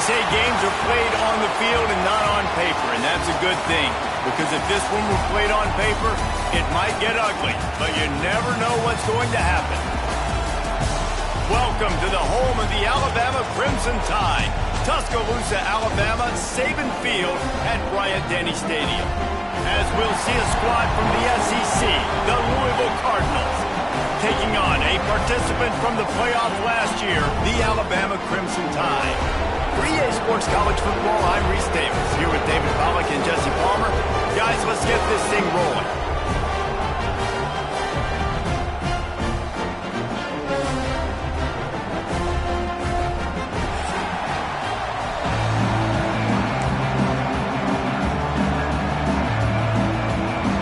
say games are played on the field and not on paper, and that's a good thing. Because if this one were played on paper, it might get ugly, but you never know what's going to happen. Welcome to the home of the Alabama Crimson Tide, Tuscaloosa, Alabama, Saban Field at Bryant-Denny Stadium. As we'll see a squad from the SEC, the Louisville Cardinals, taking on a participant from the playoff last year, the Alabama Crimson Tide. For EA Sports College Football, I'm Reese Davis, here with David Pollack and Jesse Palmer. Guys, let's get this thing rolling.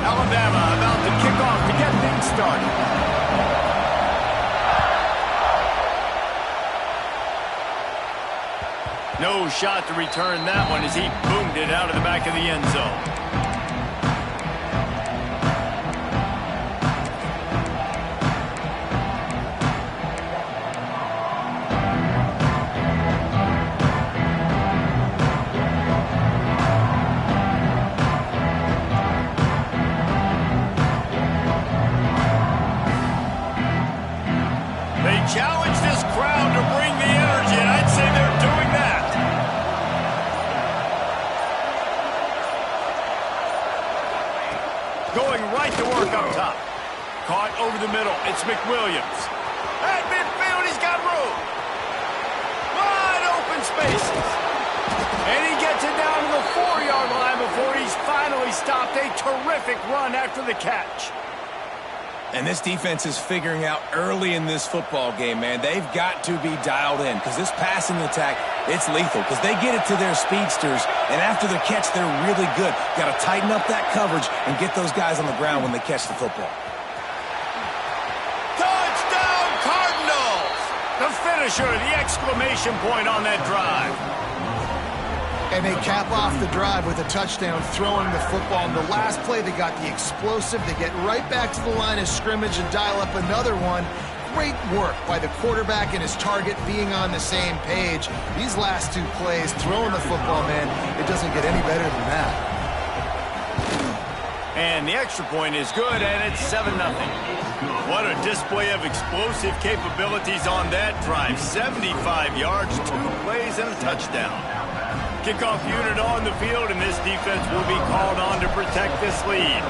Alabama about to kick off to get things started. No shot to return that one as he boomed it out of the back of the end zone. They challenge this crowd to bring the energy, and I'd say they're doing that. Going right to work up top. Caught over the middle. It's McWilliams. At midfield, he's got room. Wide open spaces. And he gets it down to the 4-yard line before he's finally stopped. A terrific run after the catch. And this defense is figuring out early in this football game, man. They've got to be dialed in because this passing attack, it's lethal because they get it to their speedsters, and after the catch, they're really good. Got to tighten up that coverage and get those guys on the ground when they catch the football. Touchdown, Cardinals! The finisher, the exclamation point on that drive. And they cap off the drive with a touchdown throwing the football. In the last play, they got the explosive. They get right back to the line of scrimmage and dial up another one. Great work by the quarterback and his target being on the same page. These last two plays, throwing the football, man, it doesn't get any better than that. And the extra point is good, and it's 7-0. What a display of explosive capabilities on that drive. 75 yards, 2 plays, and a touchdown. Kickoff unit on the field, and this defense will be called on to protect this lead.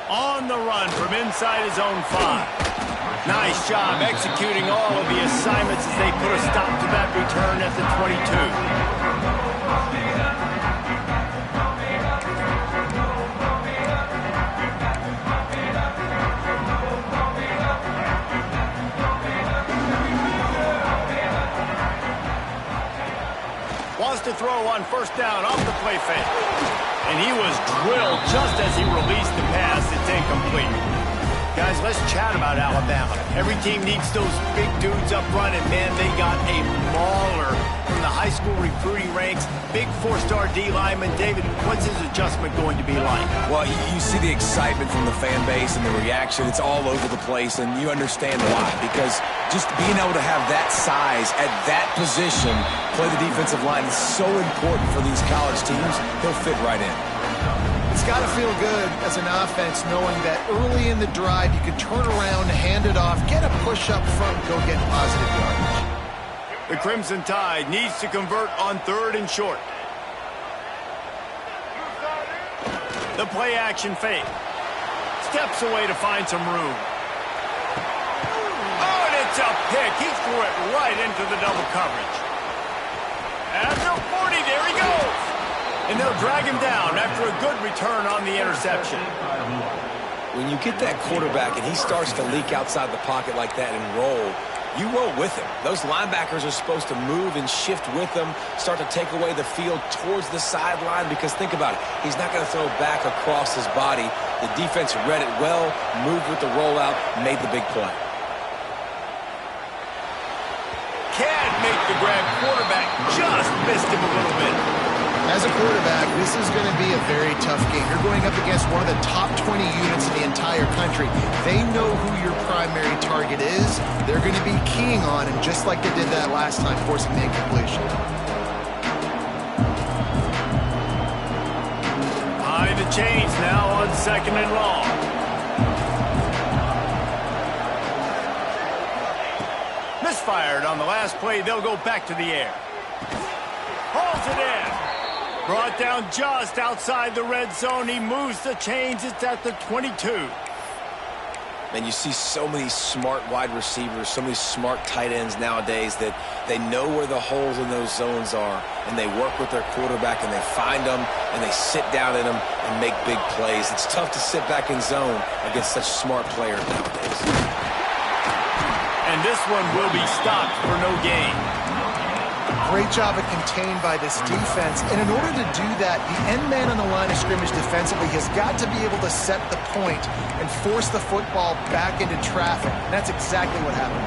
On the run from inside his own 5. Nice job executing all of the assignments as they put a stop to that return at the 22. Wants to throw on first down off the play fake. And he was drilled just as he released the pass. It's incomplete. Guys, let's chat about Alabama. Every team needs those big dudes up front, and man, they got a mauler from the high school recruiting ranks. Big 4-star D lineman. David, what's his adjustment going to be like? Well, you see the excitement from the fan base and the reaction. It's all over the place, and you understand why. Because just being able to have that size at that position, play the defensive line is so important for these college teams. He'll fit right in. It's got to feel good as an offense knowing that early in the drive you can turn around, hand it off, get a push up front, and go get positive yardage. The Crimson Tide needs to convert on 3rd and short. The play action fake. Steps away to find some room. Oh, and it's a pick. He threw it right into the double coverage. At the 40, there he goes. And they'll drag him down after a good return on the interception. When you get that quarterback and he starts to leak outside the pocket like that and roll, you roll with him. Those linebackers are supposed to move and shift with him, start to take away the field towards the sideline, because think about it, he's not going to throw back across his body. The defense read it well, moved with the rollout, made the big play. Can't make the grab. Quarterback just missed him a little bit. As a quarterback, this is going to be a very tough game. You're going up against one of the top 20 units in the entire country. They know who your primary target is. They're going to be keying on him, just like they did that last time, forcing the incompletion. Behind the chains now on 2nd and long. Misfired on the last play. They'll go back to the air. Hauls it in. Brought down just outside the red zone. He moves the chains. It's at the 22. And you see so many smart wide receivers, so many smart tight ends nowadays that they know where the holes in those zones are, and they work with their quarterback, and they find them, and they sit down in them and make big plays. It's tough to sit back in zone against such smart players nowadays. And this one will be stopped for no gain. Great job of contained by this defense. And in order to do that, the end man on the line of scrimmage defensively has got to be able to set the point and force the football back into traffic. And that's exactly what happened.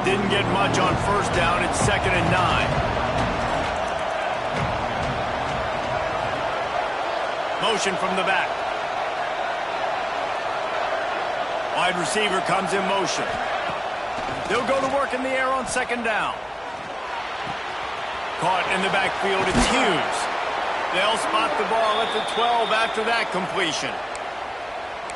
Didn't get much on 1st down. It's 2nd and 9. Motion from the back. Wide receiver comes in motion. They'll go to work in the air on 2nd down. Caught in the backfield, it's Hughes. They'll spot the ball at the 12 after that completion.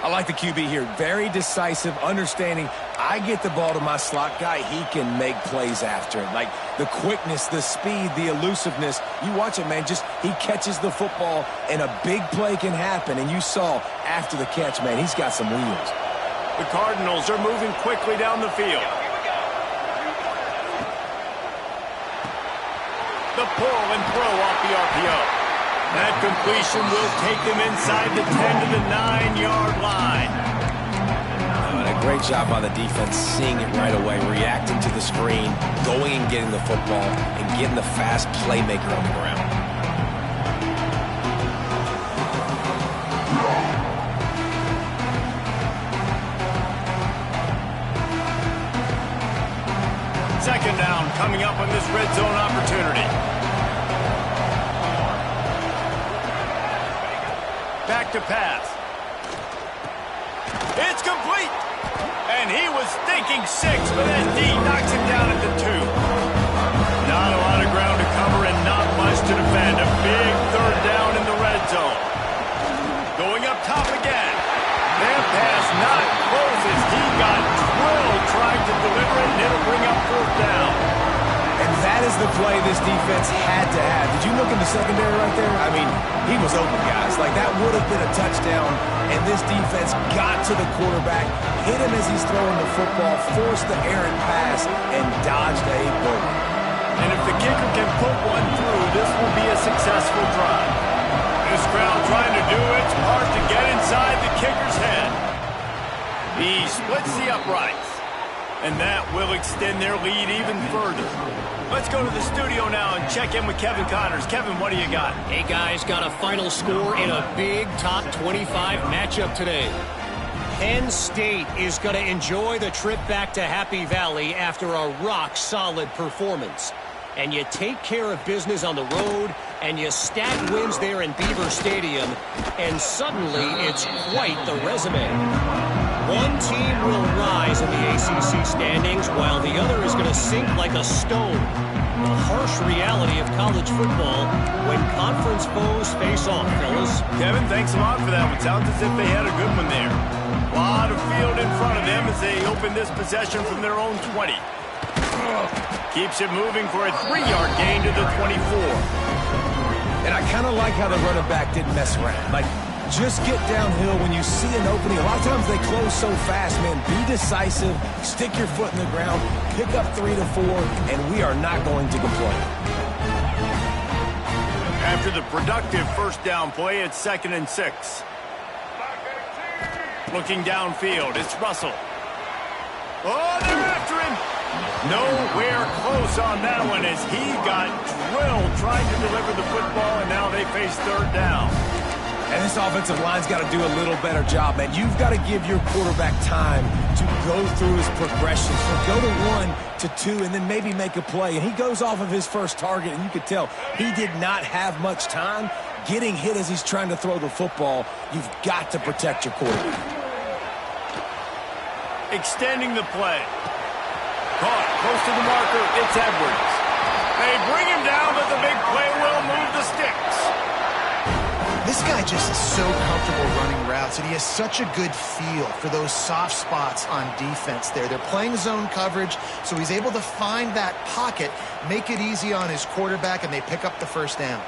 I like the QB here. Very decisive, understanding I get the ball to my slot guy, he can make plays after it. Like the quickness, the speed, the elusiveness. You watch it, man, just he catches the football and a big play can happen. And you saw after the catch, man, he's got some wheels. The Cardinals are moving quickly down the field. The pull and throw off the RPO. That completion will take them inside the 10 to the 9-yard line. And a great job by the defense, seeing it right away, reacting to the screen, going and getting the football, and getting the fast playmaker on the ground. Second down coming up on this red zone opportunity. Back to pass. It's complete. And he was thinking 6, but that D knocks him down at the 2. Not a lot of ground to cover and not much to defend. A big 3rd down in the red zone. Going up top again. That pass not closes. He got drilled trying to deliver it, and it'll bring up 4th down. And that is the play this defense had to have. Did you look in the secondary right there? I mean, he was open, guys. Like, that would have been a touchdown, and this defense got to the quarterback, hit him as he's throwing the football, forced the errant pass, and dodged a bullet. And if the kicker can put one through, this will be a successful drive. This crowd trying to do its part to get inside the kicker's head. He splits the uprights, and that will extend their lead even further. Let's go to the studio now and check in with Kevin Connors. Kevin, what do you got? Hey, guys, got a final score in a big top 25 matchup today. Penn State is going to enjoy the trip back to Happy Valley after a rock-solid performance. And you take care of business on the road, and you stack wins there in Beaver Stadium, and suddenly it's quite the resume. One team will rise in the ACC standings, while the other is going to sink like a stone. The harsh reality of college football when conference foes face off, fellas. Kevin, thanks a lot for that one. Sounds as if they had a good one there. A lot of field in front of them as they open this possession from their own 20. Keeps it moving for a 3-yard gain to the 24. And I kind of like how the running back didn't mess around. Like, just get downhill when you see an opening. A lot of times they close so fast, man. Be decisive, stick your foot in the ground, pick up 3 to 4, and we are not going to complain. After the productive first down play, it's 2nd and 6. Looking downfield, it's Russell. Oh, they're after him. Nowhere close on that one as he got drilled trying to deliver the football, and now they face 3rd down. And this offensive line's got to do a little better job, man. You've got to give your quarterback time to go through his progressions. So go to 1 to 2 and then maybe make a play. And he goes off of his first target, and you could tell he did not have much time getting hit as he's trying to throw the football. You've got to protect your quarterback. Extending the play. Caught close to the marker. It's Edwards. They bring him down, but the big play will move the sticks. This guy just is so comfortable running routes, and he has such a good feel for those soft spots on defense there. They're playing zone coverage, so he's able to find that pocket, make it easy on his quarterback, and they pick up the first down.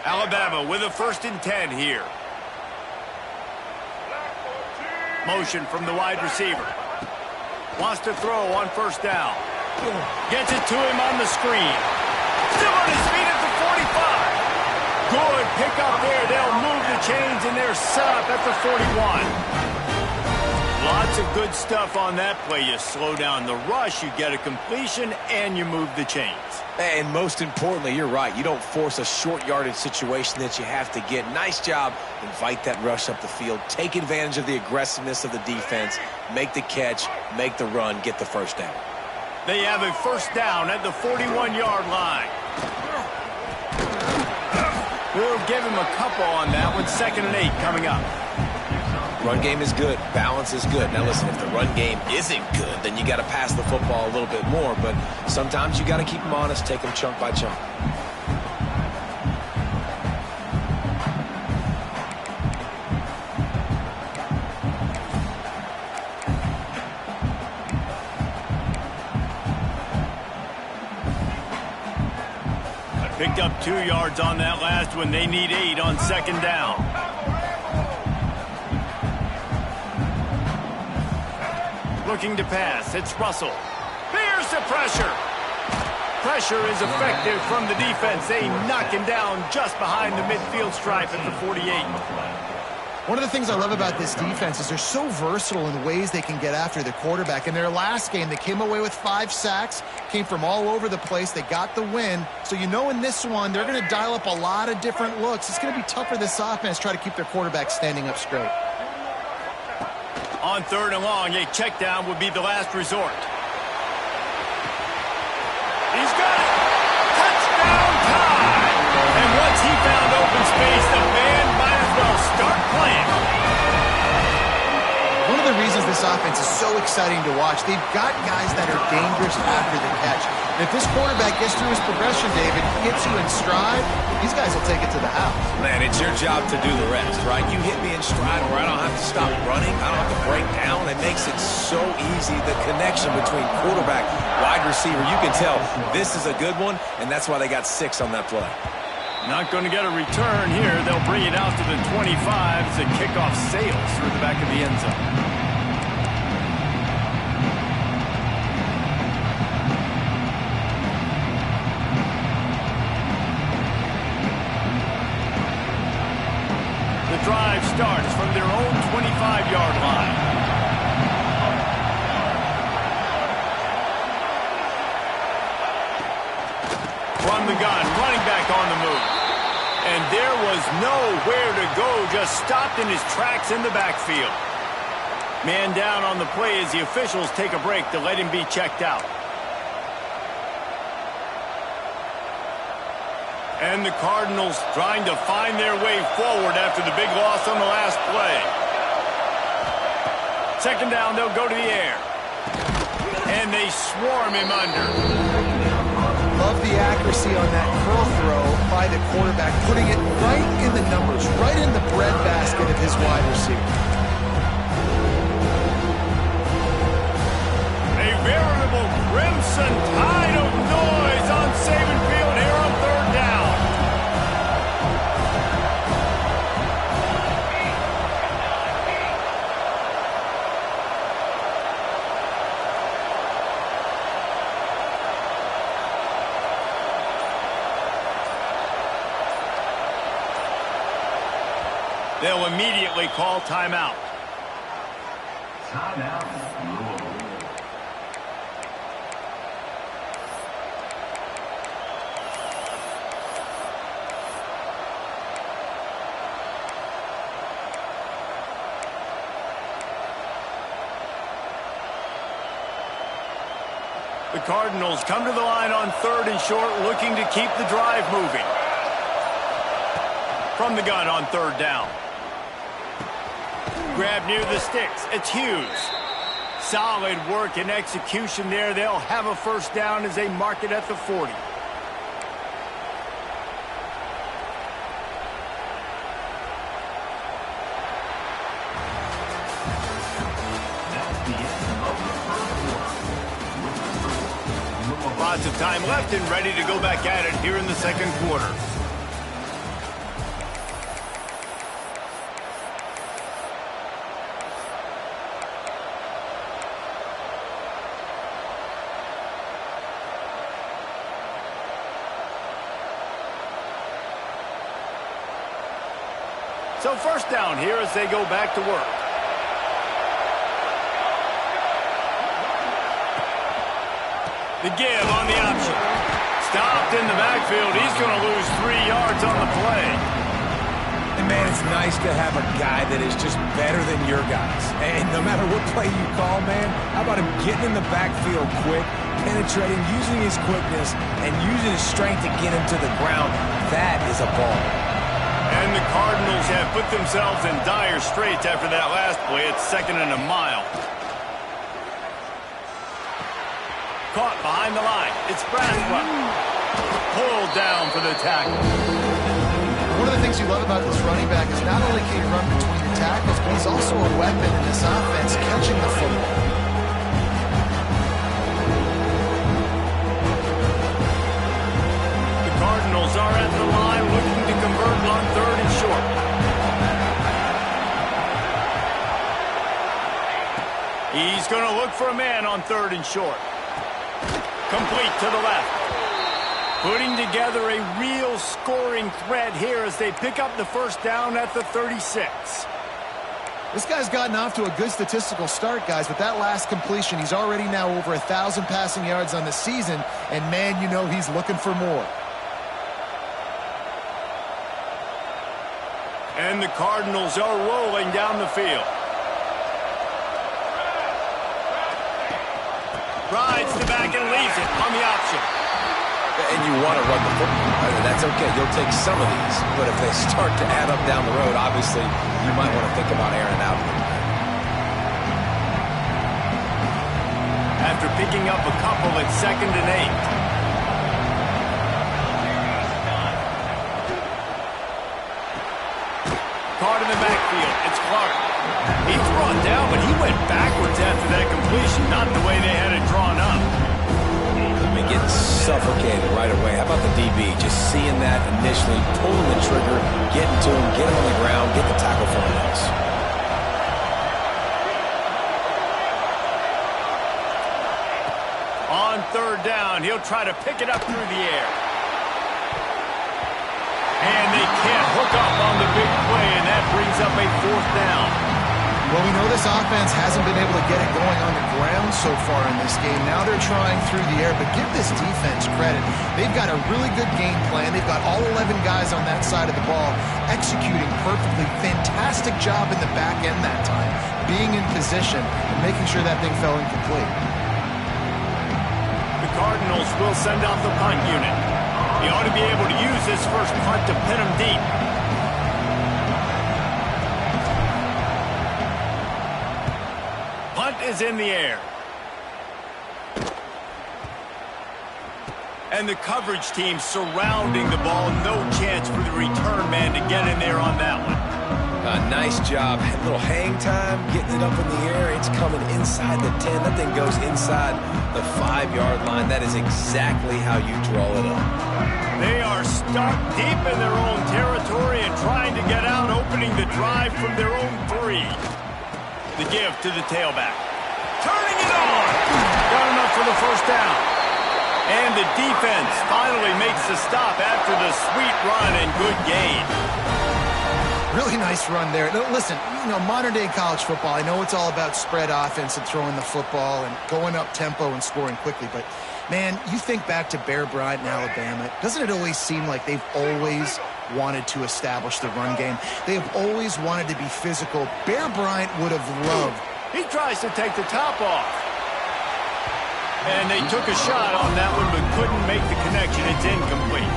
Alabama with a 1st and 10 here. Motion from the wide receiver. Wants to throw on 1st down. Gets it to him on the screen. Still on his feet at the 45. Good pick up there. They'll move the chains, and they're set up at the 41. Lots of good stuff on that play. You slow down the rush, you get a completion, and you move the chains. And most importantly, you're right. You don't force a short yardage situation that you have to get. Nice job. Invite that rush up the field. Take advantage of the aggressiveness of the defense. Make the catch. Make the run. Get the first down. They have a 1st down at the 41-yard line. We'll give him a couple on that one. 2nd and 8 coming up. Run game is good. Balance is good. Now listen, if the run game isn't good, then you got to pass the football a little bit more. But sometimes you got to keep them honest, take them chunk by chunk. Picked up 2 yards on that last one. They need 8 on 2nd down. Looking to pass. It's Russell. Here's the pressure. Pressure is effective from the defense. They knock him down just behind the midfield stripe at the 48. One of the things I love about this defense is they're so versatile in ways they can get after the quarterback. In their last game, they came away with 5 sacks, came from all over the place. They got the win. So you know in this one, they're going to dial up a lot of different looks. It's going to be tough for this offense to try to keep their quarterback standing up straight. On 3rd and long, a check down would be the last resort. He's got it. Touchdown time. And once he found open space, the band might as well start playing. One of the reasons this offense is so exciting to watch, they've got guys that are dangerous after the catch. And if this quarterback gets through his progression, David, gets you in stride, these guys will take it to the house. Man, it's your job to do the rest, right? You hit me in stride where I don't have to stop running. I don't have to break down. It makes it so easy, the connection between quarterback, wide receiver. You can tell this is a good one, and that's why they got 6 on that play. Not going to get a return here. They'll bring it out to the 25 as the kickoff sails through the back of the end zone. The drive starts from their own 25-yard line. From the gun, running back on the move. And there was nowhere to go, just stopped in his tracks in the backfield. Man down on the play as the officials take a break to let him be checked out. And the Cardinals trying to find their way forward after the big loss on the last play. 2nd down, they'll go to the air. And they swarm him under. Love the accuracy on that curl throw by the quarterback, putting it right in the numbers, right in the breadbasket of his wide receiver. A veritable crimson tide of noise on Saban Field here on 3rd down. They'll immediately call timeout. The Cardinals come to the line on 3rd and short, looking to keep the drive moving. From the gun on 3rd down. Grab near the sticks. It's Hughes. Solid work and execution there. They'll have a 1st down as they mark it at the 40. Lots of time left and ready to go back at it here in the 2nd quarter. So 1st down here as they go back to work. The give on the option. Stopped in the backfield. He's going to lose 3 yards on the play. And, man, it's nice to have a guy that is just better than your guys. And no matter what play you call, man, how about him getting in the backfield quick, penetrating, using his quickness, and using his strength to get him to the ground? That is a ball. And the Cardinals have put themselves in dire straits after that last play. It's 2nd and a mile. Caught behind the line. It's Braswell. Pulled down for the tackle. One of the things you love about this running back is not only can he run between the tackles, but he's also a weapon in this offense catching the football. The Cardinals are at the line looking to convert on 3rd and short. He's going to look for a man on 3rd and short. Complete to the left. Putting together a real scoring threat here as they pick up the 1st down at the 36. This guy's gotten off to a good statistical start, guys. With that last completion, he's already now over 1,000 passing yards on the season. And, man, you know he's looking for more. And the Cardinals are rolling down the field. Rides the back and leaves it on the option. And you want to run the football. That's okay. You'll take some of these. But if they start to add up down the road, obviously, you might want to think about airing it out a little bit. After picking up a couple at 2nd and 8. Caught in the backfield. It's Clark. He's brought down, but he went backwards after that completion, not the way they had it drawn up. I mean, getting suffocated right away. How about the DB? Just seeing that initially, pulling the trigger, getting to him, get him on the ground, get the tackle for him else. On 3rd down, he'll try to pick it up through the air. And they can't hook up on the big play, and that brings up a 4th down. Well, we know this offense hasn't been able to get it going on the ground so far in this game. Now they're trying through the air, but give this defense credit. They've got a really good game plan. They've got all 11 guys on that side of the ball executing perfectly. Fantastic job in the back end that time, being in position and making sure that thing fell incomplete. The Cardinals will send out the punt unit. He ought to be able to use this first punt to pin him deep. Punt is in the air. And the coverage team surrounding the ball. No chance for the return man to get in there on that one. Nice job. A little hang time, getting it up in the air. It's coming inside the 10. That thing goes inside the 5-yard line. That is exactly how you draw it up. They are stuck deep in their own territory and trying to get out, opening the drive from their own 3. The give to the tailback. Turning it on. Got enough for the 1st down. And the defense finally makes the stop after the sweet run and good gain. Really nice run there. No, listen, modern-day college football, I know it's all about spread offense and throwing the football and going up tempo and scoring quickly, but, man, you think back to Bear Bryant in Alabama, doesn't it always seem like they've always wanted to establish the run game? They have always wanted to be physical. Bear Bryant would have loved. He tries to take the top off. And they took a shot on that one, but couldn't make the connection. It's incomplete.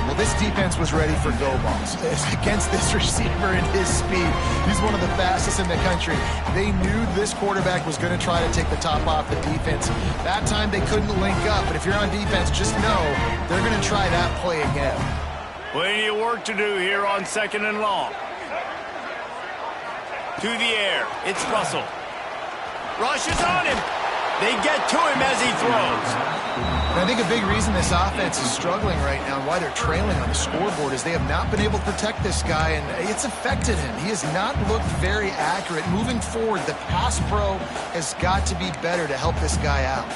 Well, this defense was ready for go balls. Against this receiver and his speed, he's one of the fastest in the country. They knew this quarterback was going to try to take the top off the defense. That time they couldn't link up, but if you're on defense, just know they're going to try that play again. Plenty of work to do here on 2nd and long. To the air, it's Russell. Rush is on him. They get to him as he throws. And I think a big reason this offense is struggling right now and why they're trailing on the scoreboard is they have not been able to protect this guy, and it's affected him. He has not looked very accurate. Moving forward, the pass pro has got to be better to help this guy out.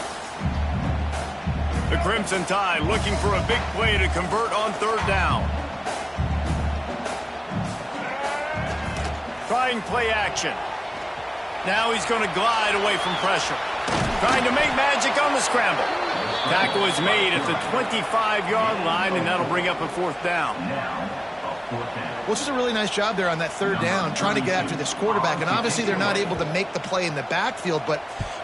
The Crimson Tide looking for a big play to convert on 3rd down. Trying play action. Now he's going to glide away from pressure. Trying to make magic on the scramble. Tackle is made at the 25-yard line, and that'll bring up a 4th down. Well, it's just a really nice job there on that 3rd down, trying to get after this quarterback. And obviously they're not able to make the play in the backfield, but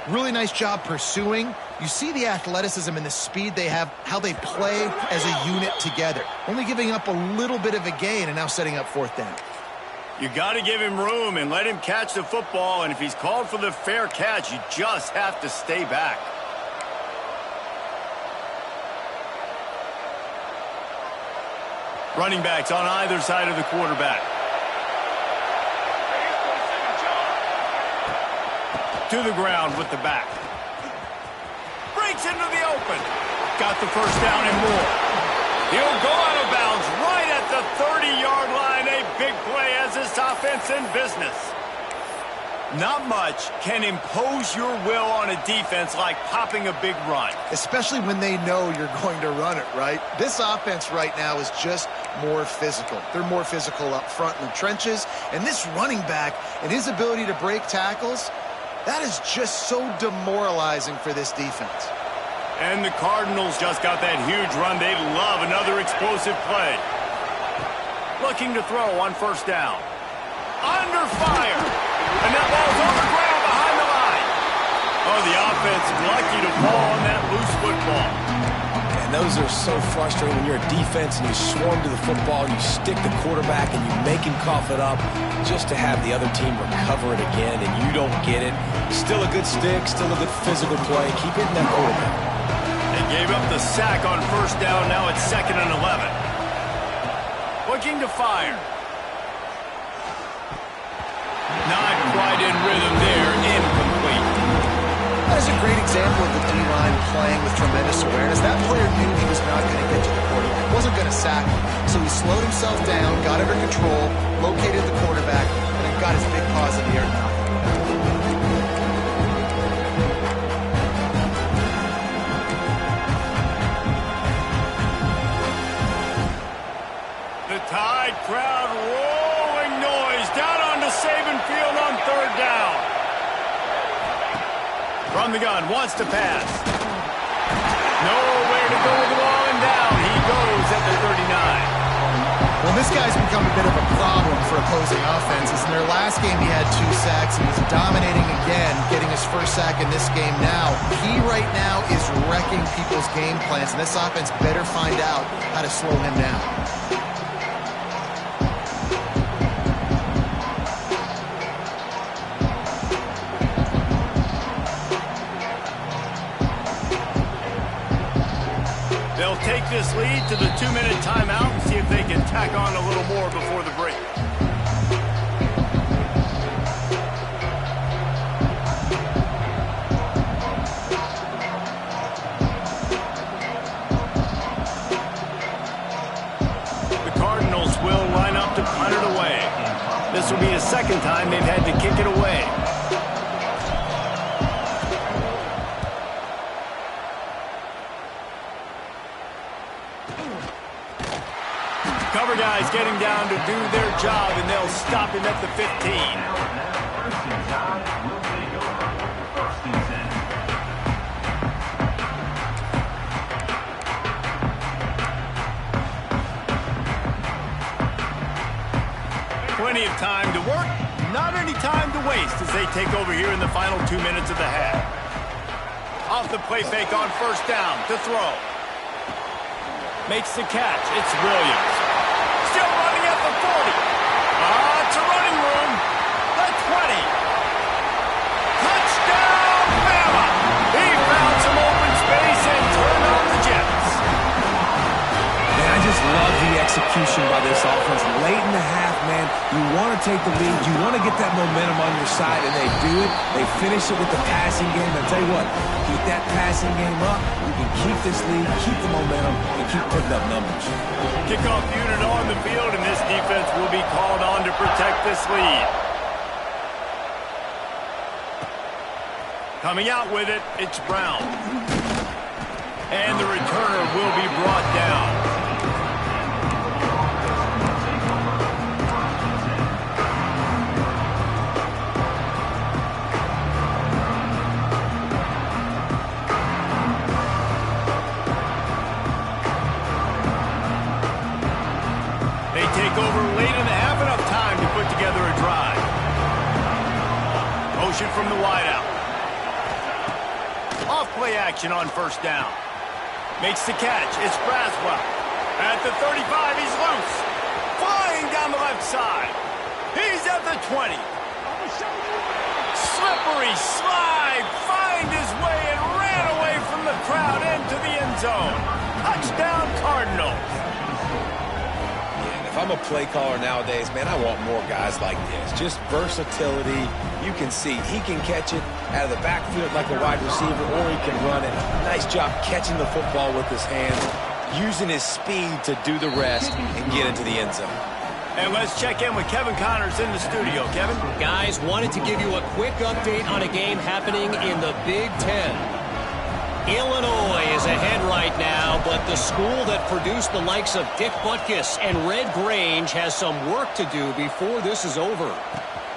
really nice job pursuing. You see the athleticism and the speed they have, how they play as a unit together. Only giving up a little bit of a gain and now setting up 4th down. You got to give him room and let him catch the football, and if he's called for the fair catch, you just have to stay back. Running backs on either side of the quarterback. To the ground with the back. Breaks into the open. Got the 1st down and more. He'll go out of bounds right at the 30-yard line. A big play as this offense in business. Not much can impose your will on a defense like popping a big run. Especially when they know you're going to run it, right? This offense right now is just more physical. They're more physical up front in the trenches. And this running back and his ability to break tackles, that is just so demoralizing for this defense. And the Cardinals just got that huge run. They love another explosive play. Looking to throw on 1st down. Under fire. And that ball's on the ground behind the line. Oh, the offense lucky to fall on that loose football. And those are so frustrating when you're a defense and you swarm to the football, you stick the quarterback and you make him cough it up just to have the other team recover it again, and you don't get it. Still a good stick, still a good physical play. Keep hitting that quarterback. They gave up the sack on 1st down. Now it's 2nd and 11. Looking to fire. Not quite in rhythm there. Incomplete. That is a great example of the D-line playing with tremendous awareness. That player knew he was not going to get to the quarterback. Wasn't going to sack him. So he slowed himself down, got under control, located the quarterback, and then got his big paws in the air. The Tide crowd rolling noise down onto Saban Field on 3rd down. From the gun, wants to pass. Nowhere to go with the ball, and down he goes at the 39. Well, this guy's become a bit of a problem for opposing offenses. In their last game, he had 2 sacks, and he's dominating again, getting his 1st sack in this game now. He right now is wrecking people's game plans, and this offense better find out how to slow him down. They'll take this lead to the 2-minute timeout and see if they can tack on a little more before the break. The Cardinals will line up to punt it away. This will be the 2nd time they've had to kick it away. Cover guys getting down to do their job, and they'll stop him at the 15. Plenty of time to work, not any time to waste as they take over here in the final 2 minutes of the half. Off the play fake on first down to throw. Makes the catch. It's Williams. Still running at the 40. It's a running room. The 20. Touchdown, Bama! He found some open space and turned on the Jets. Man, I just love the execution by this offense. Late in the half, man, you want to take the lead. You want to get that momentum on your side, and they do it. They finish it with the passing game. I tell you what, keep that passing game up. You can keep this lead, keep the momentum, and keep putting up numbers. Kickoff unit on the field, and this defense will be called on to protect this lead. Coming out with it, it's Brown. And the returner will be brought down. They take over late in the half, enough time to put together a drive. Motion from the wideout. Off-play action on first down. Makes the catch. It's Braswell. At the 35, he's loose. Flying down the left side. He's at the 20. Slippery slide. Find his way and ran away from the crowd into the end zone. Touchdown, Cardinals. If I'm a play caller nowadays, man, I want more guys like this. Just versatility. You can see he can catch it out of the backfield like a wide receiver, or he can run it. Nice job catching the football with his hands, using his speed to do the rest and get into the end zone. And let's check in with Kevin Connors in the studio. Kevin? Guys, wanted to give you a quick update on a game happening in the Big Ten. Illinois is ahead right now, but the school that produced the likes of Dick Butkus and Red Grange has some work to do before this is over.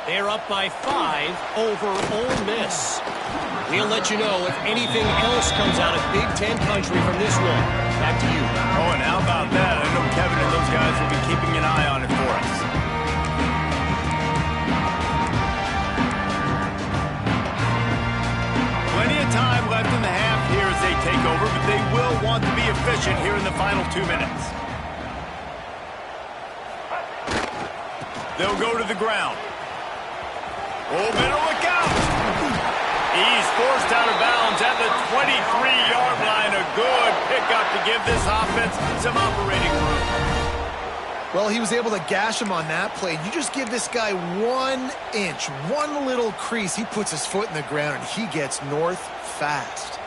They're up by 5 over Ole Miss. We'll let you know if anything else comes out of Big Ten country from this one. Back to you. Oh, and how about that? I know Kevin and those guys will be keeping an eye on it for us. Plenty of time left in the half here as they take over, but they will want to be efficient here in the final 2 minutes. They'll go to the ground. Oh, better look out. He's forced out of bounds at the 23-yard line. A good pickup to give this offense some operating room. Well, he was able to gash him on that play. You just give this guy 1 inch, one little crease. He puts his foot in the ground, and he gets north fast.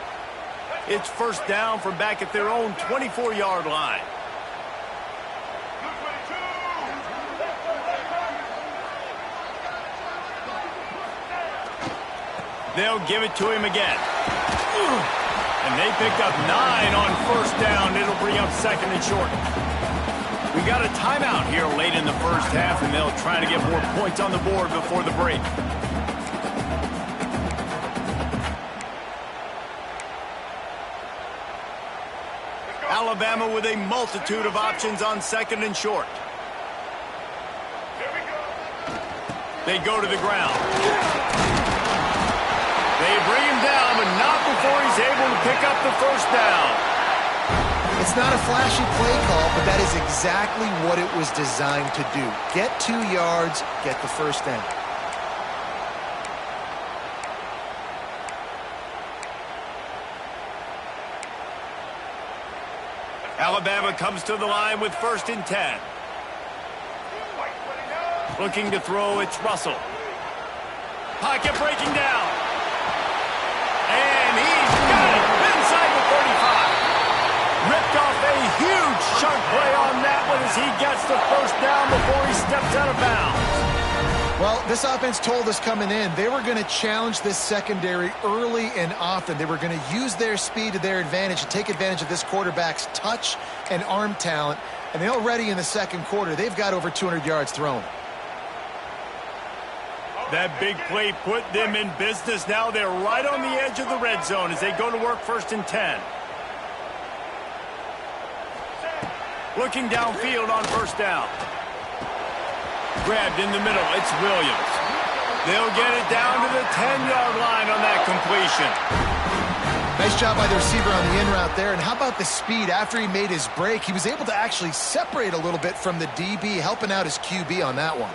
It's first down from back at their own 24-yard line. They'll give it to him again. And they picked up 9 on first down. It'll bring up second and short. We got a timeout here late in the first half, and they'll try to get more points on the board before the break. Alabama with a multitude of options on second and short. They go to the ground. They bring him down, but not before he's able to pick up the first down. It's not a flashy play call, but that is exactly what it was designed to do. Get 2 yards, get the first down. Alabama comes to the line with first and 10. Looking to throw, it's Russell. Pocket breaking down. And he's got it inside the 35. Ripped off a huge chunk play on that one as he gets the first down before he steps out of bounds. Well, this offense told us coming in they were going to challenge this secondary early and often. They were going to use their speed to their advantage and take advantage of this quarterback's touch and arm talent. And they already in the second quarter, they've got over 200 yards thrown. That big play put them in business. Now they're right on the edge of the red zone as they go to work first and 10. Looking downfield on first down. Grabbed in the middle. It's Williams. They'll get it down to the 10-yard line on that completion. Nice job by the receiver on the in route there. And how about the speed after he made his break? He was able to actually separate a little bit from the DB, helping out his QB on that one.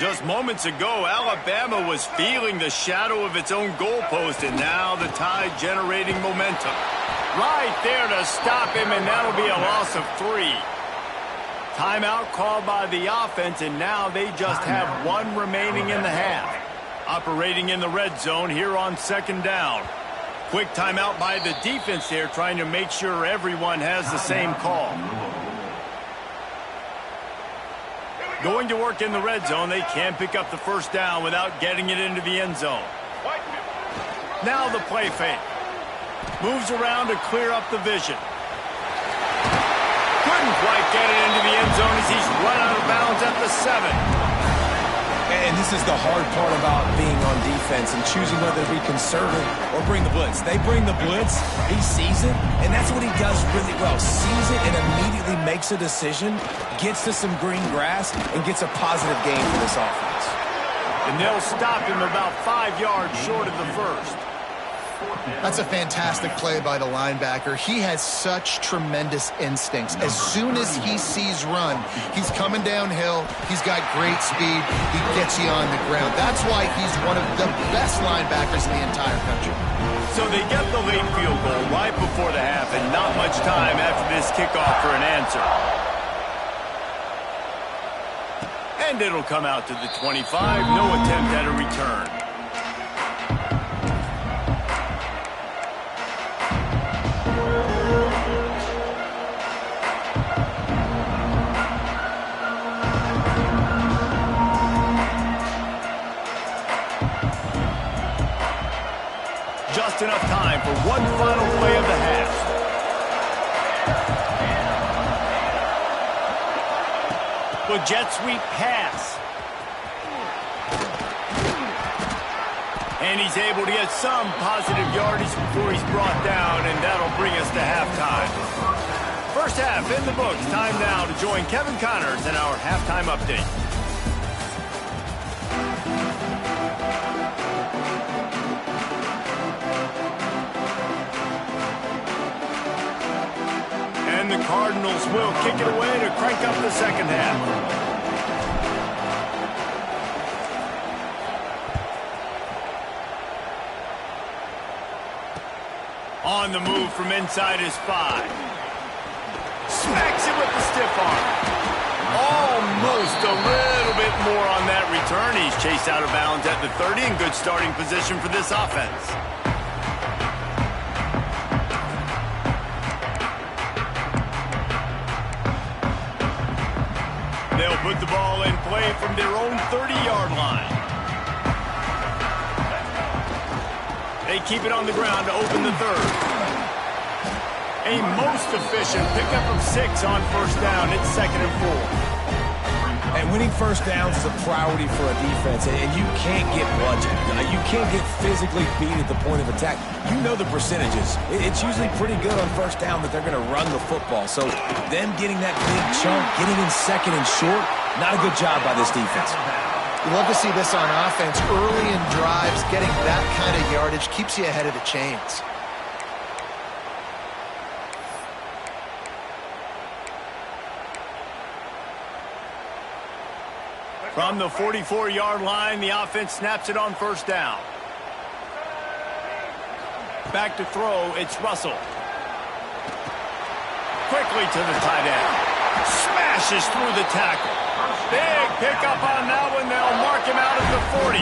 Just moments ago, Alabama was feeling the shadow of its own goalpost, and now the Tide generating momentum. Right there to stop him, and that'll be a loss of 3. Timeout called by the offense, and now they just have 1 remaining in the half. Operating in the red zone here on 2nd down. Quick timeout by the defense there, trying to make sure everyone has the same call. Going to work in the red zone, they can't pick up the 1st down without getting it into the end zone. Now the play fake. Moves around to clear up the vision. Couldn't quite get it into the end zone as he's run out of bounds at the 7. And this is the hard part about being on defense and choosing whether to be conservative or bring the blitz. They bring the blitz, he sees it, and that's what he does really well. Sees it and immediately makes a decision, gets to some green grass, and gets a positive gain for this offense. And they'll stop him about 5 yards short of the 1st. That's a fantastic play by the linebacker. He has such tremendous instincts. As soon as he sees run, he's coming downhill. He's got great speed. He gets you on the ground. That's why he's one of the best linebackers in the entire country. So they get the late field goal right before the half, and not much time after this kickoff for an answer. And it'll come out to the 25. No attempt at a return. Just enough time for one final play of the half. The jet sweep pass. And he's able to get some positive yardage before he's brought down, and that'll bring us to halftime. First half in the books. Time now to join Kevin Connors in our halftime update. And the Cardinals will kick it away to crank up the second half. On the move from inside his 5. Smacks it with the stiff arm. Almost a little bit more on that return. He's chased out of bounds at the 30 in good starting position for this offense. They'll put the ball in play from their own 30-yard line. They keep it on the ground to open the 3rd. A most efficient pickup of 6 on 1st down. It's 2nd and 4. And winning 1st downs is a priority for a defense, and you can't get bludgeoned. You can't get physically beat at the point of attack. You know the percentages. It's usually pretty good on 1st down that they're going to run the football. So them getting that big chunk, getting in 2nd and short, not a good job by this defense. You love to see this on offense. Early in drives, getting that kind of yardage keeps you ahead of the chains. From the 44-yard line, the offense snaps it on 1st down. Back to throw, it's Russell. Quickly to the tight end. Smashes through the tackle. Big pickup on that one. They'll mark him out at the 40.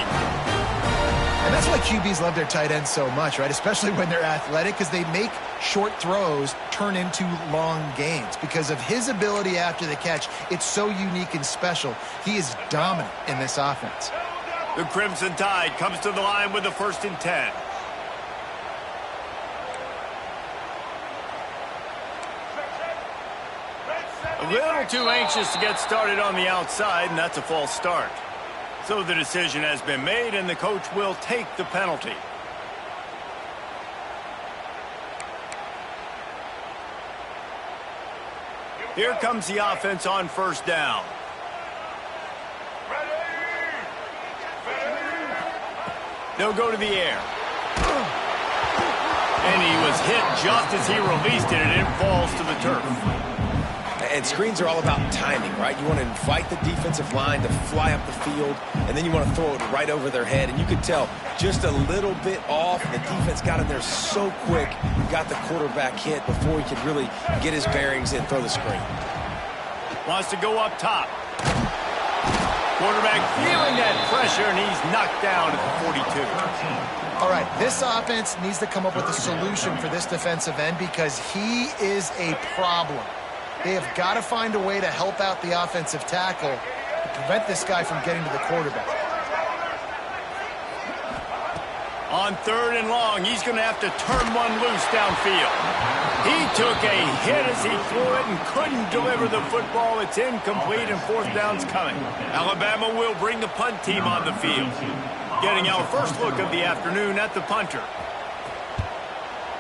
And that's why QBs love their tight ends so much, right? Especially when they're athletic, because they make short throws turn into long gains. Because of his ability after the catch, it's so unique and special. He is dominant in this offense. The Crimson Tide comes to the line with the 1st and 10. A little too anxious to get started on the outside, and that's a false start. So the decision has been made, and the coach will take the penalty. Here comes the offense on 1st down. They'll go to the air. And he was hit just as he released it, and it falls to the turf. And screens are all about timing, right? You want to invite the defensive line to fly up the field, and then you want to throw it right over their head. And you can tell just a little bit off. The defense got in there so quick, got the quarterback hit before he could really get his bearings and throw the screen. Wants to go up top. Quarterback feeling that pressure, and he's knocked down at the 42. All right, this offense needs to come up with a solution for this defensive end because he is a problem. They have got to find a way to help out the offensive tackle to prevent this guy from getting to the quarterback. On 3rd and long, he's going to have to turn one loose downfield. He took a hit as he threw it and couldn't deliver the football. It's incomplete, and 4th down's coming. Alabama will bring the punt team on the field. Getting our first look of the afternoon at the punter.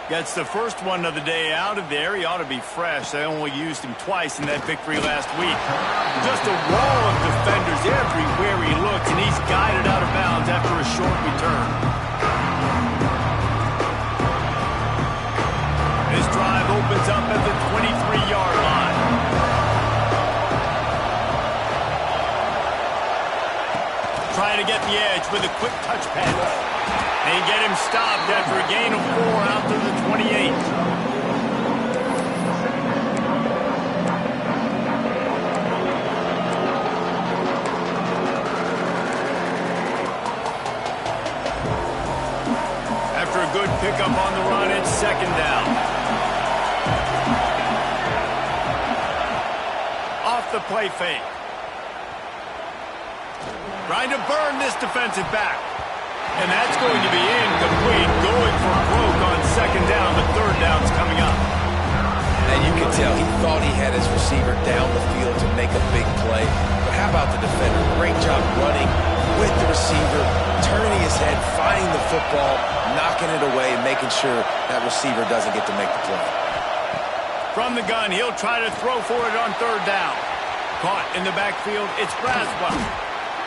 Gets the first one of the day out of there. He ought to be fresh. They only used him twice in that victory last week. Just a wall of defenders everywhere he looks, and he's guided out of bounds after a short return. This drive opens up at the 23-yard line. Trying to get the edge with a quick touch pass. They get him stopped after a gain of 4 out to the 28. After a good pickup on the run, it's 2nd down. Off the play fake. Trying to burn this defensive back. And that's going to be incomplete. Going for broke on 2nd down. The 3rd down's coming up. And you can tell he thought he had his receiver down the field to make a big play. But how about the defender? Great job running with the receiver, turning his head, finding the football, knocking it away, and making sure that receiver doesn't get to make the play. From the gun, he'll try to throw for it on 3rd down. Caught in the backfield, it's Braswell.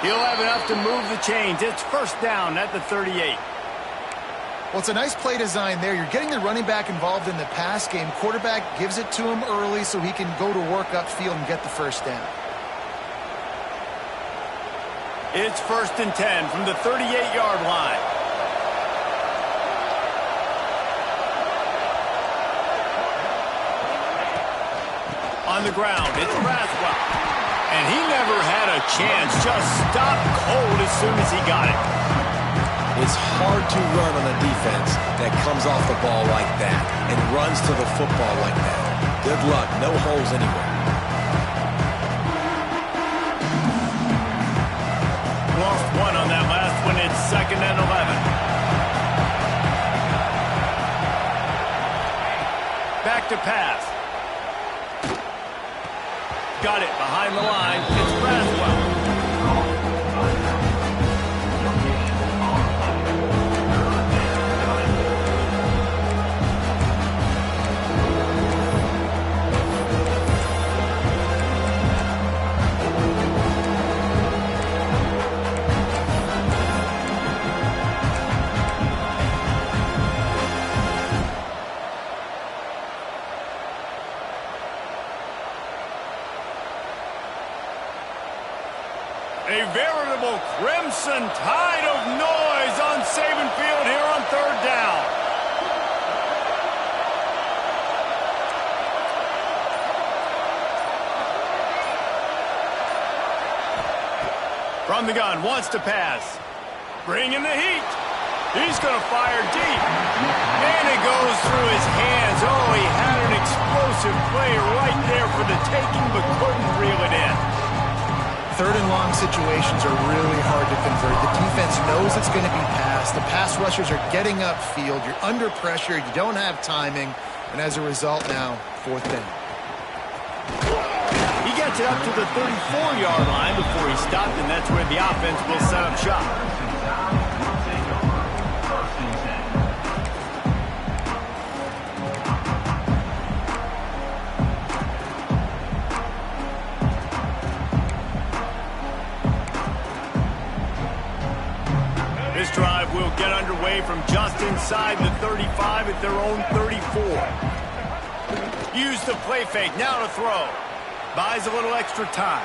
He'll have enough to move the chains. It's 1st down at the 38. Well, it's a nice play design there. You're getting the running back involved in the pass game. Quarterback gives it to him early so he can go to work upfield and get the 1st down. It's 1st and 10 from the 38-yard line. On the ground, it's Braswell. And he never had a chance, just stopped cold as soon as he got it. It's hard to run on a defense that comes off the ball like that and runs to the football like that. Good luck, no holes anywhere. Lost one on that last one, it's 2nd and 11. Back to pass. Got it behind the line. It's Braswell. A veritable crimson tide of noise on Saban Field here on 3rd down. From the gun, wants to pass. Bringing the heat. He's going to fire deep. And it goes through his hands. Oh, he had an explosive play right there for the taking, but couldn't reel it in. 3rd and long situations are really hard to convert. The defense knows it's going to be passed. The pass rushers are getting upfield. You're under pressure. You don't have timing. And as a result now, 4th down. He gets it up to the 34-yard line before he stopped, and that's where the offense will set up shop. This drive will get underway from just inside the 35 at their own 34. Use the play fake, now to throw. Buys a little extra time.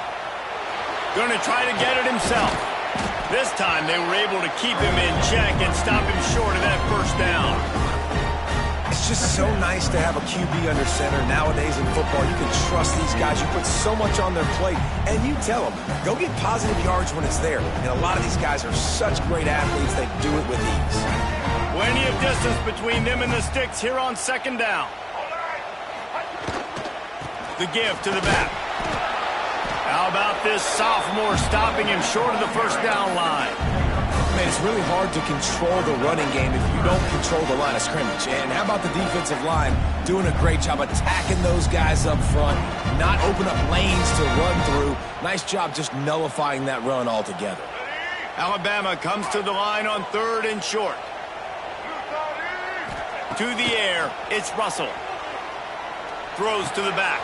Going to try to get it himself. This time they were able to keep him in check and stop him short of that first down. It's just so nice to have a QB under center. Nowadays in football, you can trust these guys. You put so much on their plate, and you tell them, go get positive yards when it's there. And a lot of these guys are such great athletes, they do it with ease. Plenty of distance between them and the sticks here on second down. The give to the back. How about this sophomore stopping him short of the first down line? Man, it's really hard to control the running game if you don't control the line of scrimmage. And how about the defensive line doing a great job attacking those guys up front, not open up lanes to run through. Nice job just nullifying that run altogether. Alabama comes to the line on 3rd and short. To the air, it's Russell. Throws to the back.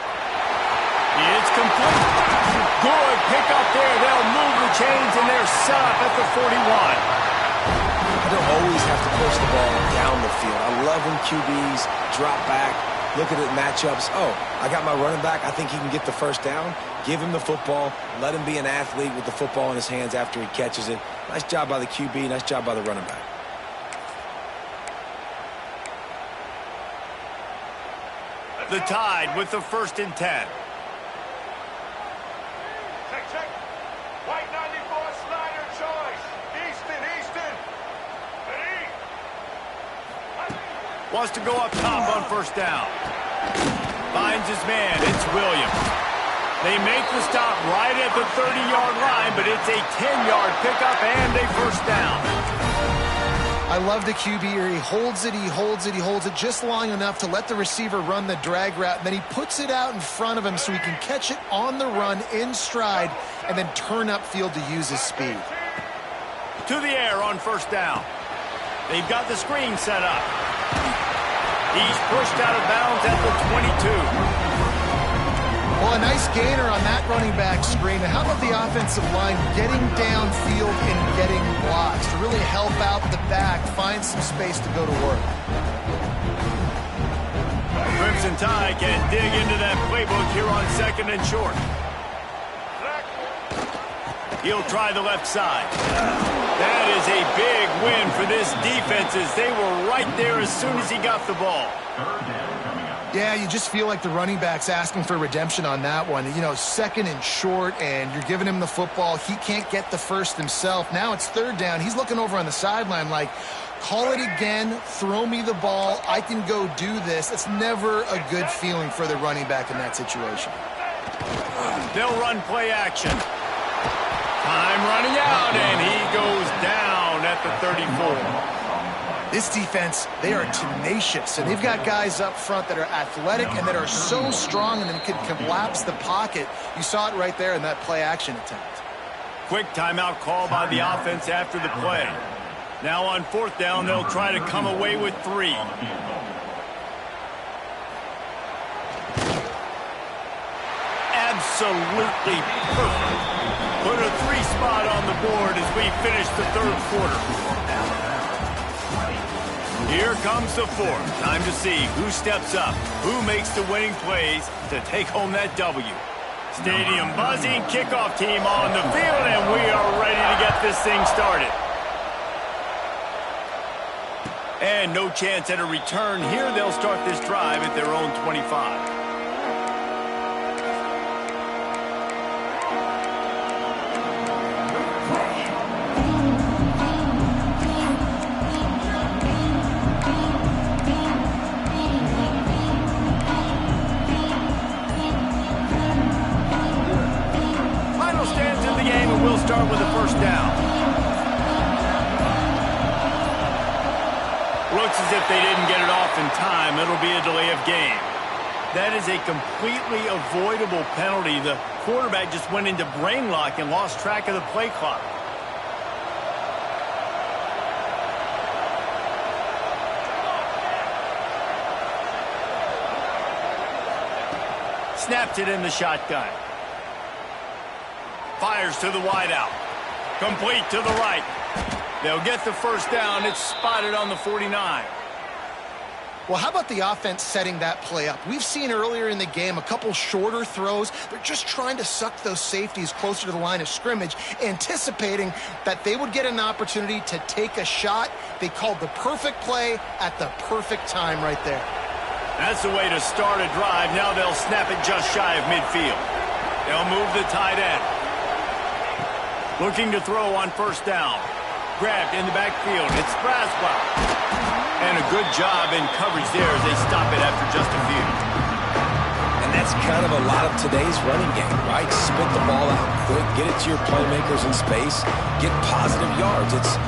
It's complete. Good pick up there. They'll move the chains, and they're set up at the 41. I don't always have to push the ball down the field. I love when QBs drop back, look at it matchups. Oh, I got my running back. I think he can get the first down. Give him the football. Let him be an athlete with the football in his hands after he catches it. Nice job by the QB. Nice job by the running back. The Tide with the 1st and 10. Check. White 94 slider choice. Easton. Ready? Wants to go up top on first down. Finds his man. It's Williams. They make the stop right at the 30-yard line, but it's a 10-yard pickup and a first down. I love the QB here. He holds it just long enough to let the receiver run the drag route, and then he puts it out in front of him so he can catch it on the run in stride and then turn upfield to use his speed. To the air on first down. They've got the screen set up. He's pushed out of bounds at the 22. Well, a nice gainer on that running back screen. And how about the offensive line getting downfield and getting blocks to really help out the back, find some space to go to work. Crimson Tide can dig into that playbook here on 2nd and short. He'll try the left side. That is a big win for this defense as they were right there as soon as he got the ball. Yeah, you just feel like the running back's asking for redemption on that one. 2nd and short, and you're giving him the football. He can't get the first himself. Now it's 3rd down. He's looking over on the sideline like, call it again, throw me the ball, I can go do this. It's never a good feeling for the running back in that situation. They'll run play action. Time running out, and he goes down at the 34. This defense, they are tenacious, and they've got guys up front that are athletic and that are so strong and then can collapse the pocket. You saw it right there in that play action attempt. Quick timeout call by the offense after the play. Now on 4th down, they'll try to come away with 3. Absolutely perfect. Put a 3 spot on the board as we finish the 3rd quarter. Here comes the 4th. Time to see who steps up, who makes the winning plays to take home that W. Stadium buzzing, kickoff team on the field, and we are ready to get this thing started. And no chance at a return here. They'll start this drive at their own 25. Start with the first down. Looks as if they didn't get it off in time. It'll be a delay of game. That is a completely avoidable penalty. The quarterback just went into brain lock and lost track of the play clock. Snapped it in the shotgun. Fires to the wideout. Complete to the right. They'll get the first down. It's spotted on the 49. Well, how about the offense setting that play up? We've seen earlier in the game a couple shorter throws. They're just trying to suck those safeties closer to the line of scrimmage, anticipating that they would get an opportunity to take a shot. They called the perfect play at the perfect time right there. That's the way to start a drive. Now they'll snap it just shy of midfield. They'll move the tight end. Looking to throw on first down. Grabbed in the backfield. It's Braswell. And a good job in coverage there as they stop it after just a few. And that's kind of a lot of today's running game, right? Spit the ball out quick, get it to your playmakers in space, get positive yards. It's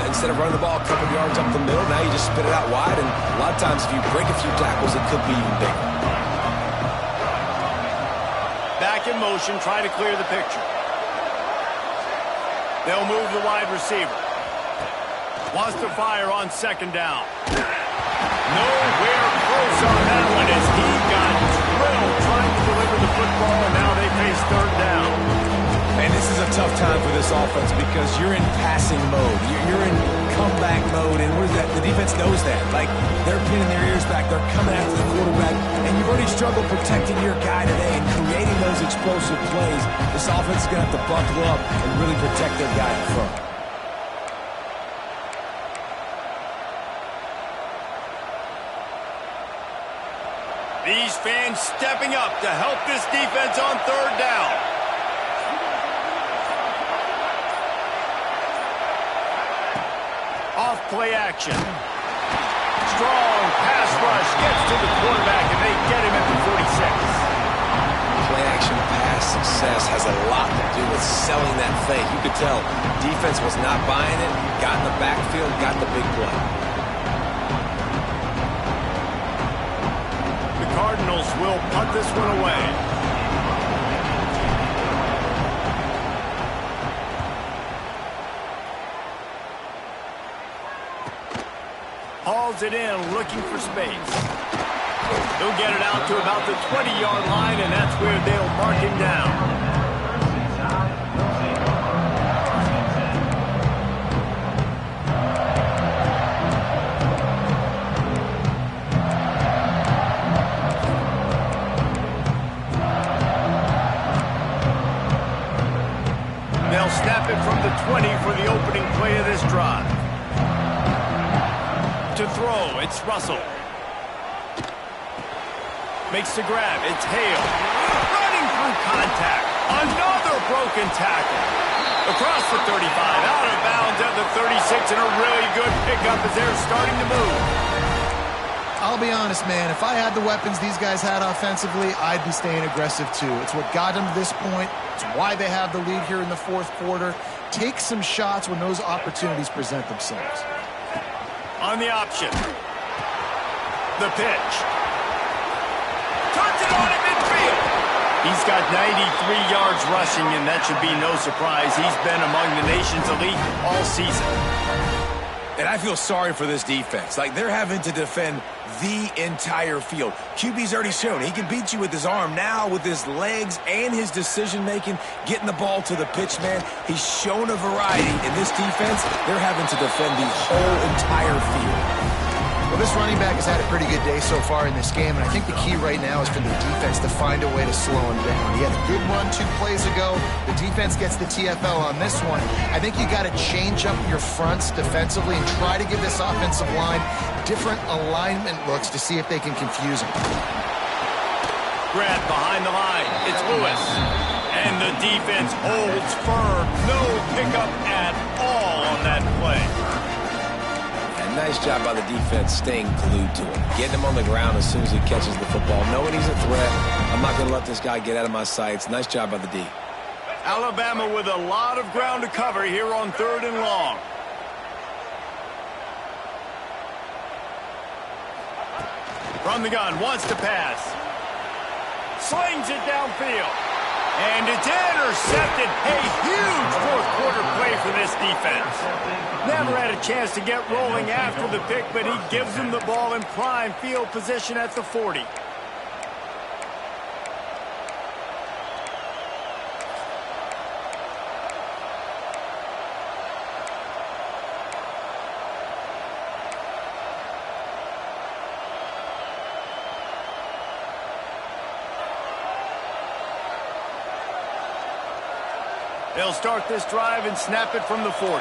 instead of running the ball a couple yards up the middle, now you just spit it out wide, and a lot of times if you break a few tackles, it could be even bigger. Back in motion, try to clear the picture. They'll move the wide receiver. Wants to fire on second down. Nowhere close on that one as he got drilled trying to deliver the football, and now they face third down. And this is a tough time for this offense because you're in passing mode. You're in comeback mode, and the defense knows that. Like, they're pinning their ears back. They're coming after the quarterback, and you've already struggled protecting your guy today and creating those explosive plays. This offense is going to have to buckle up and really protect their guy in front. These fans stepping up to help this defense on third down. Off play action. Strong pass rush gets to the quarterback, and they get him at the 46. Play action pass success has a lot to do with selling that fake. You could tell defense was not buying it, got in the backfield, got the big play. Cardinals will punt this one away. Hauls it in, looking for space. He'll get it out to about the 20-yard line, and that's where they'll mark him down. Snap it from the 20 for the opening play of this drive. To throw, it's Russell. Makes the grab, it's Hale. Running through contact. Another broken tackle. Across the 35, out of bounds at the 36, and a really good pickup as they're starting to move. I'll be honest, man, if I had the weapons these guys had offensively, I'd be staying aggressive too. It's what got them to this point. It's why they have the lead here in the fourth quarter. Take some shots when those opportunities present themselves. On the option. The pitch. Turns it on at midfield. He's got 93 yards rushing, and that should be no surprise. He's been among the nation's elite all season. And I feel sorry for this defense. Like, they're having to defend the entire field. QB's already shown he can beat you with his arm. Now, with his legs and his decision-making, getting the ball to the pitch, man, he's shown a variety. In this defense, they're having to defend the whole entire field. Well, this running back has had a pretty good day so far in this game, and I think the key right now is for the defense to find a way to slow him down. He had a good run 2 plays ago. The defense gets the TFL on this one. I think you got to change up your fronts defensively and try to give this offensive line different alignment looks to see if they can confuse him. Grab behind the line. It's Lewis. And the defense holds firm. No pickup at all on that play. Nice job by the defense staying glued to him. Getting him on the ground as soon as he catches the football. Knowing he's a threat. I'm not going to let this guy get out of my sights. Nice job by the D. Alabama with a lot of ground to cover here on 3rd and long. From the gun, wants to pass. Slings it downfield. And it's intercepted. A huge fourth-quarter play for this defense. Never had a chance to get rolling after the pick, but he gives them the ball in prime field position at the 40. They'll start this drive and snap it from the 40.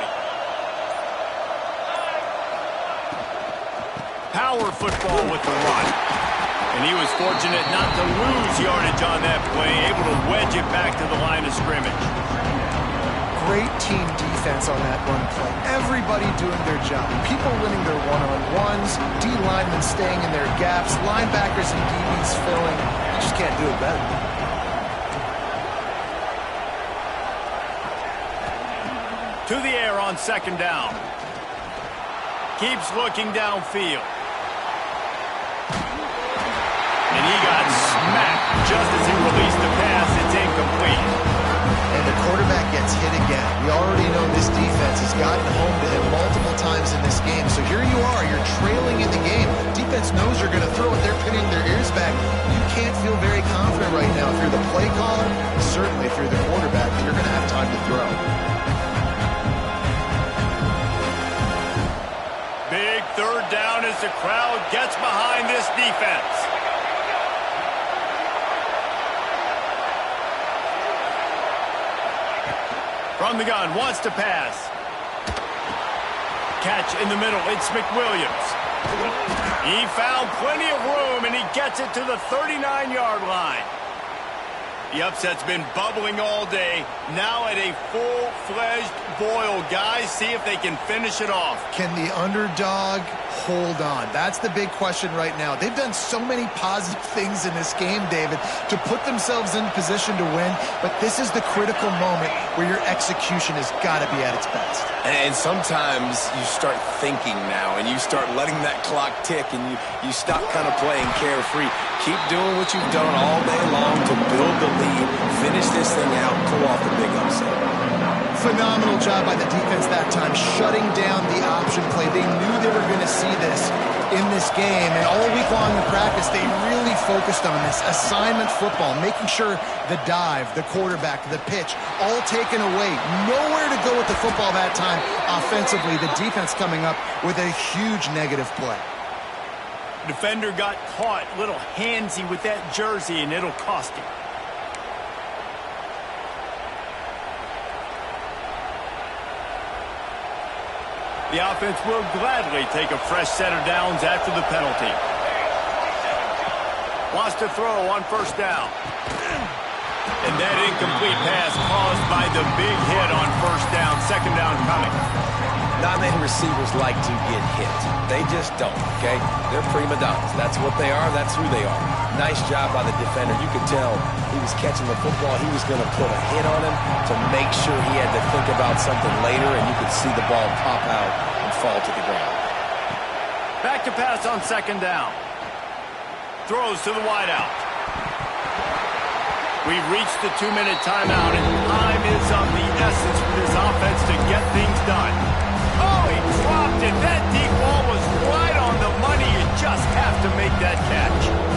Power football with the run. And he was fortunate not to lose yardage on that play, able to wedge it back to the line of scrimmage. Great team defense on that run play. Everybody doing their job. People winning their one-on-ones, D linemen staying in their gaps, linebackers and DBs filling. You just can't do it better. To the air on second down. Keeps looking downfield. And he got smacked just as he released the pass. It's incomplete. And the quarterback gets hit again. We already know this defense has gotten home to him multiple times in this game. So here you are. You're trailing in the game. Defense knows you're going to throw it. They're pinning their ears back. You can't feel very confident right now if you're the play caller. Certainly if you're the quarterback, that you're going to have time to throw. Big third down as the crowd gets behind this defense. From the gun, wants to pass. Catch in the middle, it's McWilliams. He found plenty of room, and he gets it to the 39-yard line. The upset's been bubbling all day. Now at a full-fledged boil. Guys, see if they can finish it off. Can the underdog hold on? That's the big question right now. They've done so many positive things in this game, David, to put themselves in position to win, but this is the critical moment where your execution has got to be at its best. And sometimes you start thinking now, and you start letting that clock tick, and you stop kind of playing carefree. Keep doing what you've done all day long to build the lead, finish this thing out, pull off the big upset. Phenomenal job by the defense that time, shutting down the option play. They knew they were going to see this in this game, and all week long in practice, they really focused on this assignment football, making sure the dive, the quarterback, the pitch, all taken away. Nowhere to go with the football that time offensively. The defense coming up with a huge negative play. Defender got caught, little handsy with that jersey, and it'll cost him. The offense will gladly take a fresh set of downs after the penalty. Wants to throw on first down. And that incomplete pass caused by the big hit on first down. Second down coming. Not many receivers like to get hit. They just don't, okay? They're prima donnas. That's what they are. That's who they are. Nice job by the defender. You could tell he was catching the football. He was going to put a hit on him to make sure he had to think about something later, and you could see the ball pop out and fall to the ground. Back to pass on second down. Throws to the wideout. We've reached the 2-minute timeout, and time is of the essence for this offense to get things done. Oh, he dropped it. That deep ball was right on the money. You just have to make that catch.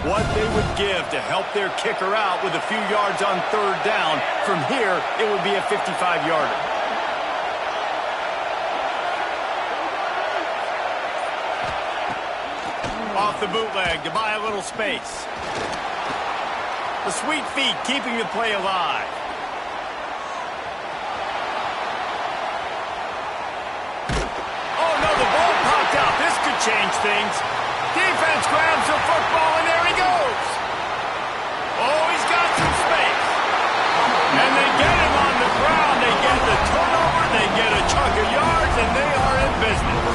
What they would give to help their kicker out with a few yards on third down. From here, it would be a 55-yarder. Off the bootleg to buy a little space. The sweet feet keeping the play alive. Oh, no, the ball popped out. This could change things. Defense grabs the football, and there he goes. Oh, he's got some space. And they get him on the ground. They get the turnover. They get a chunk of yards, and they are in business.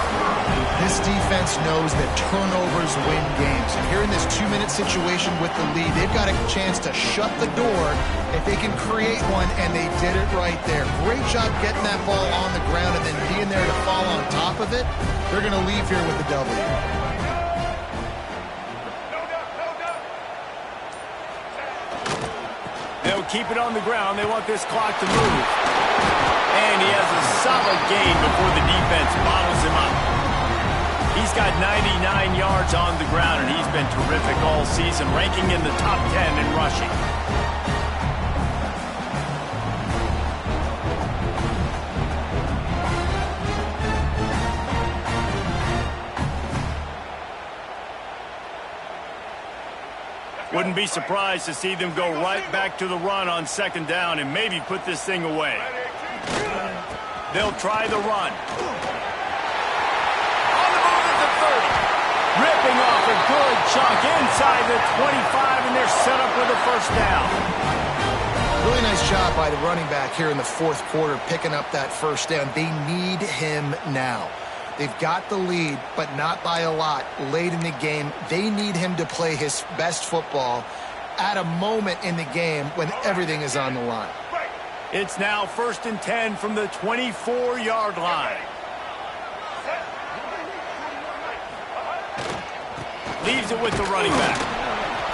This defense knows that turnovers win games. And here in this 2-minute situation with the lead, they've got a chance to shut the door if they can create one, and they did it right there. Great job getting that ball on the ground and then being there to fall on top of it. They're going to leave here with the W. They'll keep it on the ground. They want this clock to move. And he has a solid gain before the defense bottles him up. He's got 99 yards on the ground, and he's been terrific all season, ranking in the top 10 in rushing. Wouldn't be surprised to see them go right back to the run on second down and maybe put this thing away. They'll try the run. On the move at the 30. Ripping off a good chunk inside the 25, and they're set up with a first down. Really nice job by the running back here in the fourth quarter, picking up that first down. They need him now. They've got the lead, but not by a lot late in the game. They need him to play his best football at a moment in the game when everything is on the line. It's now 1st and 10 from the 24-yard line. Leaves it with the running back.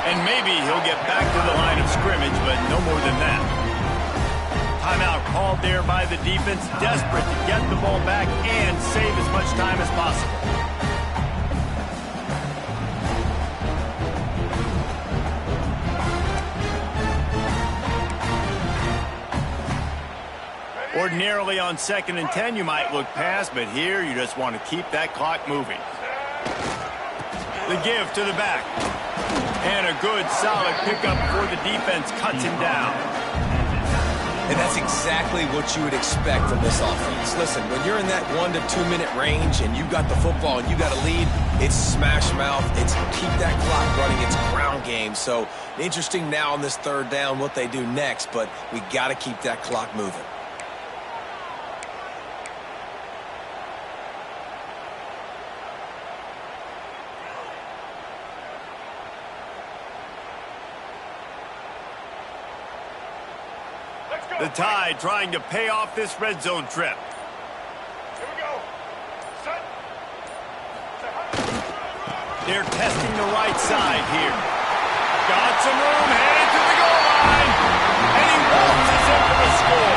And maybe he'll get back to the line of scrimmage, but no more than that. Timeout called there by the defense, desperate to get the ball back and save as much time as possible. Ordinarily on 2nd and 10, you might look past, but here you just want to keep that clock moving. The give to the back. And a good, solid pickup before the defense cuts him down. And that's exactly what you would expect from this offense. Listen, when you're in that 1 to 2 minute range and you got the football and you got a lead, it's smash mouth, it's keep that clock running, it's ground game. So interesting now on this third down what they do next, but we got to keep that clock moving. The Tide trying to pay off this red zone trip. Here we go. Set. They're testing the right side here. Got some room, headed to the goal line. And he waltzes in for the score.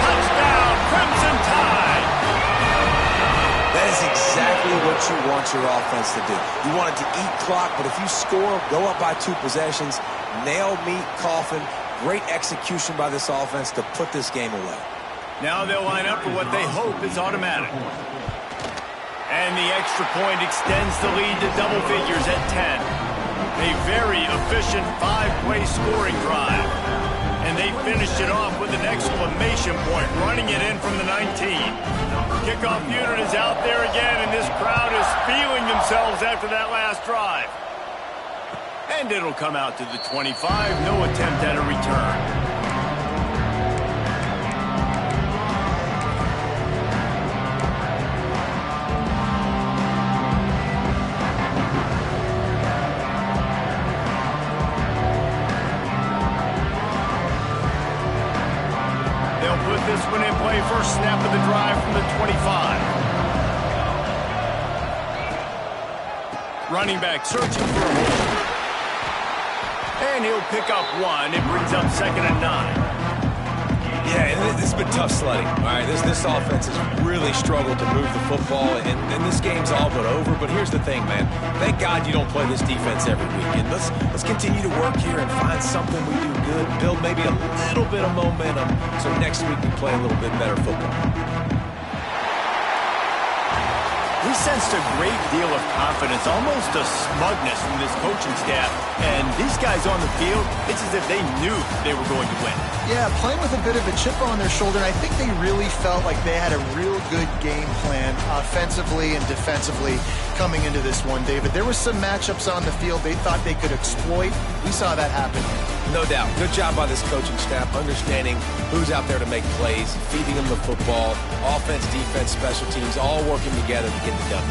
Touchdown, Crimson Tide. That is exactly what you want your offense to do. You want it to eat clock, but if you score, go up by 2 possessions, nail, meet, coffin. Great execution by this offense to put this game away. Now they'll line up for what they hope is automatic. And the extra point extends the lead to double figures at 10. A very efficient 5-play scoring drive. And they finished it off with an exclamation point, running it in from the 19. Kickoff unit is out there again, and this crowd is feeling themselves after that last drive. And it'll come out to the 25. No attempt at a return. They'll put this one in play. First snap of the drive from the 25. Running back searching for a hole. And he'll pick up 1. It brings up 2nd and 9. Yeah, and this has been tough sledding. All right, this offense has really struggled to move the football, and this game's all but over. But here's the thing, man. Thank God you don't play this defense every weekend. Let's continue to work here and find something we do good, build maybe a little bit of momentum, so next week we play a little bit better football. We sensed a great deal of confidence, almost a smugness from this coaching staff. And these guys on the field, it's as if they knew they were going to win. Yeah, playing with a bit of a chip on their shoulder, and I think they really felt like they had a real good game plan offensively and defensively coming into this one, David. There were some matchups on the field they thought they could exploit. We saw that happen. No doubt. Good job by this coaching staff, understanding who's out there to make plays, feeding them the football, offense, defense, special teams, all working together to get the W.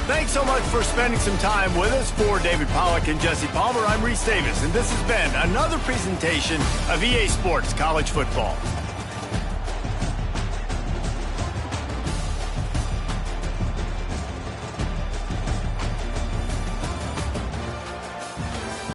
Thanks so much for spending some time with us. For David Pollack and Jesse Palmer, I'm Reese Davis, and this has been another presentation of EA Sports College Football.